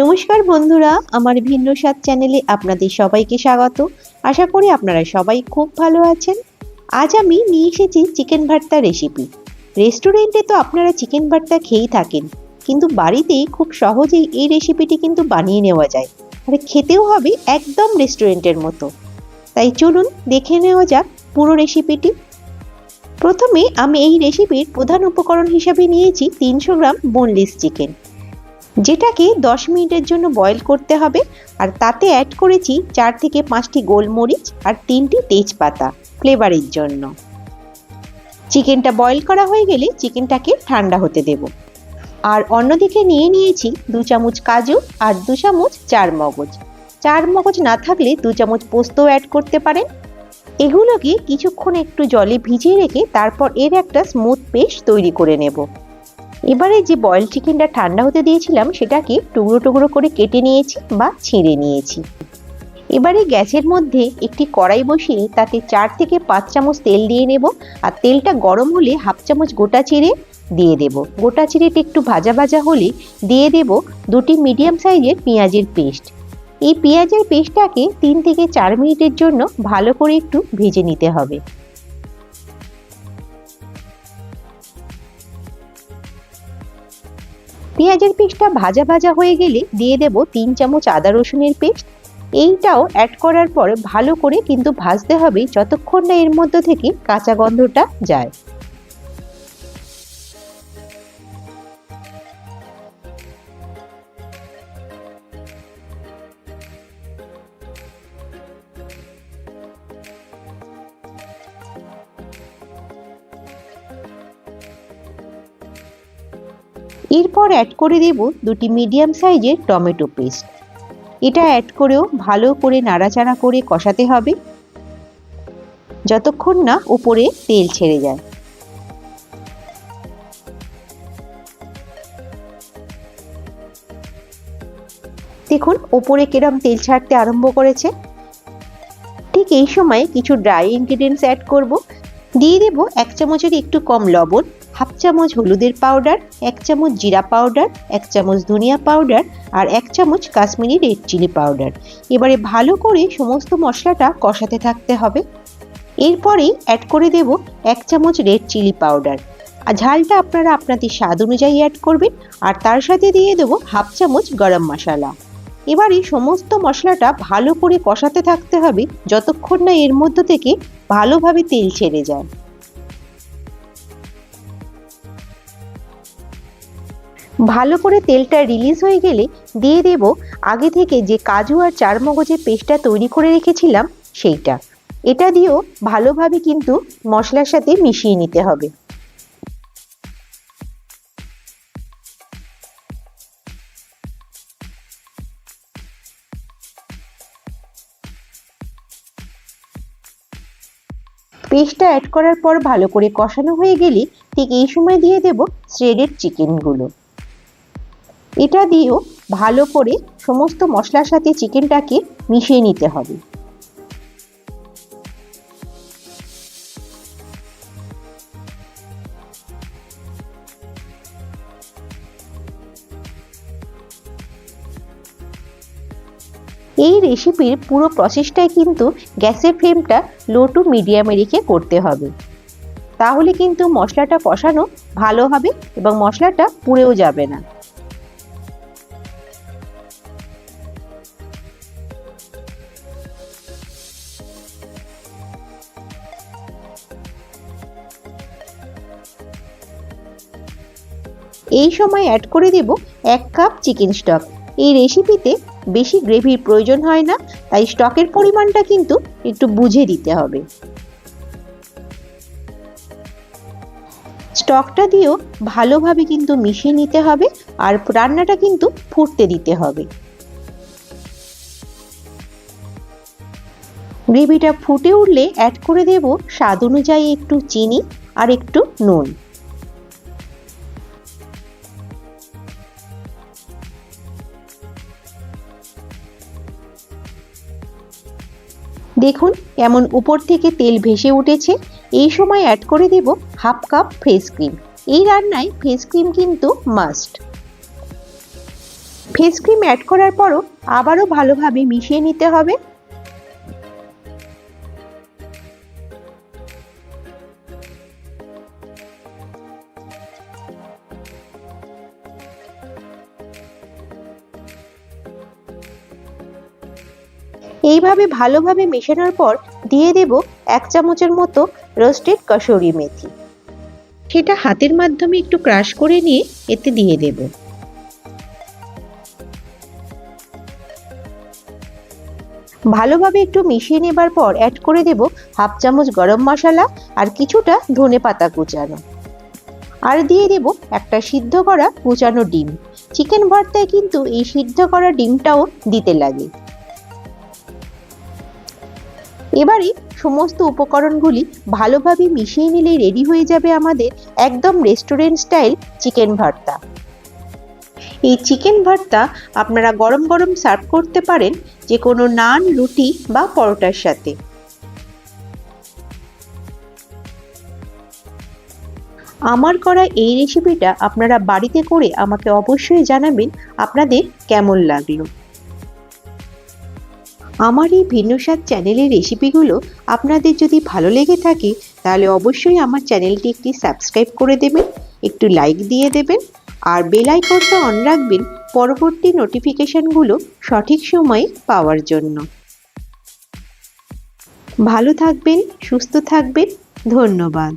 নমস্কার বন্ধুরা, আমার ভিন্ন স্বাদ চ্যানেলে আপনাদের সবাইকে স্বাগত। আশা করি আপনারা সবাই খুব ভালো আছেন। আজ আমি নিয়ে এসেছি চিকেন ভর্তা রেসিপি। রেস্টুরেন্টে তো আপনারা চিকেন ভর্তা খেয়েই থাকেন, কিন্তু বাড়িতে খুব সহজেই এই রেসিপিটি কিন্তু বানিয়ে নেওয়া যায়, আর খেতেও হবে একদম রেস্টুরেন্টের মতো। তাই চলুন দেখে নেওয়া যাক পুরো রেসিপিটি। প্রথমে আমি এই রেসিপির প্রধান উপকরণ হিসেবে নিয়েছি 300 গ্রাম বোনলেস চিকেন, যেটাকে 10 মিনিটের জন্য বয়েল করতে হবে। আর তাতে অ্যাড করেছি 4 থেকে 5টি গোলমরিচ আর 3টি তেজপাতা ফ্লেভারের জন্য। চিকেনটা বয়েল করা হয়ে গেলে চিকেনটাকে ঠান্ডা হতে দেব। আর অন্যদিকে নিয়ে নিয়েছি 2 চামচ কাজু আর 2 চামচ চারমগজ। চারমগজ না থাকলে 2 চামচ পোস্তও অ্যাড করতে পারেন। এগুলোকে কিছুক্ষণ একটু জলে ভিজিয়ে রেখে তারপর এর একটা স্মুথ পেস্ট তৈরি করে নেব। এবারে যে বয়েল চিকেনটা ঠান্ডা হতে দিয়েছিলাম সেটাকে টুকরো টুকরো করে কেটে নিয়েছি বা ছিঁড়ে নিয়েছি। এবারে গ্যাসের মধ্যে একটি কড়াই বসিয়ে তাতে 4 থেকে 5 চামচ তেল দিয়ে নেব। আর তেলটা গরম হলে হাফ চামচ গোটা জিরে দিয়ে দেব। গোটা জিরেটা একটু ভাজা ভাজা হলে দিয়ে দেব 2টি মিডিয়াম সাইজের পেঁয়াজের পেস্ট। এই পেঁয়াজের পেস্টটাকে 3 থেকে 4 মিনিটের জন্য ভালো করে একটু ভেজে নিতে হবে। পেঁয়াজের পেস্টটা ভাজা ভাজা হয়ে গেলে দিয়ে দেব 3 চামচ আদা রসুনের পেস্ট। এইটাও অ্যাড করার পর ভালো করে কিন্তু ভাজতে হবে যতক্ষণ না এর মধ্যে থেকে কাঁচা গন্ধটা যায়। এরপর অ্যাড করে দেব 2টি মিডিয়াম সাইজের টমেটো পেস্ট। এটা অ্যাড করেও ভালো করে নাড়াচাড়া করে কষাতে হবে যতক্ষণ না উপরে তেল ছেড়ে যায়। দেখুন উপরে কিরম তেল ছাড়তে আরম্ভ করেছে। ঠিক এই সময় কিছু ড্রাই ইনগ্রেডিয়েন্টস অ্যাড করব। দিয়ে দেব 1 চামচের একটু কম লবণ, হাফ চামচ হলুদের পাউডার, 1 চামচ জিরা পাউডার, 1 চামচ ধনিয়া পাউডার আর 1 চামচ কাশ্মীরি রেড চিলি পাউডার। এবারে ভালো করে সমস্ত মশলাটা কষাতে থাকতে হবে। এরপরেই অ্যাড করে দেব 1 চামচ রেড চিলি পাউডার। আর ঝালটা আপনারা আপনাদের স্বাদ অনুযায়ী অ্যাড করবেন। আর তার সাথে দিয়ে দেব হাফ চামচ গরম মশলা। এবারে সমস্ত মশলাটা ভালো করে কষাতে থাকতে হবে যতক্ষণ না এর মধ্যে থেকে ভালোভাবে তেল ছেড়ে যায়। ভালো করে তেলটা রিলিজ হয়ে গেলে দিয়ে দেব আগে থেকে যে কাজু আর চারমগজের পেস্টটা তৈরি করে রেখেছিলাম সেইটা। এটা দিয়েও ভালোভাবে কিন্তু মশলার সাথে মিশিয়ে নিতে হবে। পেস্টটা অ্যাড করার পর ভালো করে কষানো হয়ে গেলে ঠিক এই সময় দিয়ে দেব শ্রেডেড চিকেনগুলো। এটা দিয়েও ভালো করে সমস্ত মশলার সাথে চিকেনটাকে মিশিয়ে নিতে হবে। এই রেসিপির পুরো প্রসেসটাই কিন্তু গ্যাসের ফ্লেমটা লো টু মিডিয়ামে রেখে করতে হবে। তাহলে কিন্তু মশলাটা কষানো ভালো হবে এবং মশলাটা পুড়েও যাবে না। এই সময় অ্যাড করে দেব 1 কাপ চিকেন স্টক। এই রেসিপিতে বেশি গ্রেভির প্রয়োজন হয় না, তাই স্টকের পরিমাণটা কিন্তু একটু বুঝে দিতে হবে। স্টকটা দিয়েও ভালোভাবে কিন্তু মিশিয়ে নিতে হবে আর রান্নাটা কিন্তু ফুটতে দিতে হবে। গ্রেভিটা ফুটে উঠলে অ্যাড করে দেব স্বাদ অনুযায়ী একটু চিনি আর একটু নুন। দেখুন কেমন উপর থেকে তেল ভেসে উঠেছে। এই সময় অ্যাড করে দেব হাফ কাপ ফ্রেশ ক্রিম। এই রান্নায় ফ্রেশ ক্রিম কিন্তু মাস্ট। ফেস ক্রিম অ্যাড করার পরও আবারও ভালোভাবে মিশিয়ে নিতে হবে। এইভাবে ভালোভাবে মেশানোর পর দিয়ে দেব 1 চামচের মতো রোস্টেড কসুরি মেথি। সেটা হাতের মাধ্যমে একটু ক্রাশ করে নিয়ে এতে দিয়ে দেব। ভালোভাবে একটু মিশিয়ে নেবার পর অ্যাড করে দেব 1/2 চামচ গরম মশলা আর কিছুটা ধনেপাতা কুচানো, আর দিয়ে দেব একটা সিদ্ধ করা কুচানো ডিম। চিকেন ভর্তায় কিন্তু এই সিদ্ধ করা ডিমটাও দিতে লাগে। এবারে সমস্ত উপকরণগুলি ভালোভাবে মিশিয়ে নিলেই রেডি হয়ে যাবে আমাদের একদম রেস্টুরেন্ট স্টাইল চিকেন ভর্তা। এই চিকেন ভর্তা আপনারা গরম গরম সার্ভ করতে পারেন যে কোনো নান, রুটি বা পরোটার সাথে। আমার করা এই রেসিপিটা আপনারা বাড়িতে করে আমাকে অবশ্যই জানাবেন আপনাদের কেমন লাগলো। আমার এই ভিন্ন স্বাদ চ্যানেলের রেসিপিগুলো আপনাদের যদি ভালো লেগে থাকে তাহলে অবশ্যই আমার চ্যানেলটি একটি সাবস্ক্রাইব করে দেবেন, একটু লাইক দিয়ে দেবেন আর বেল আইকনটা অন রাখবেন পরবর্তী নোটিফিকেশনগুলো সঠিক সময়ে পাওয়ার জন্য। ভালো থাকবেন, সুস্থ থাকবেন, ধন্যবাদ।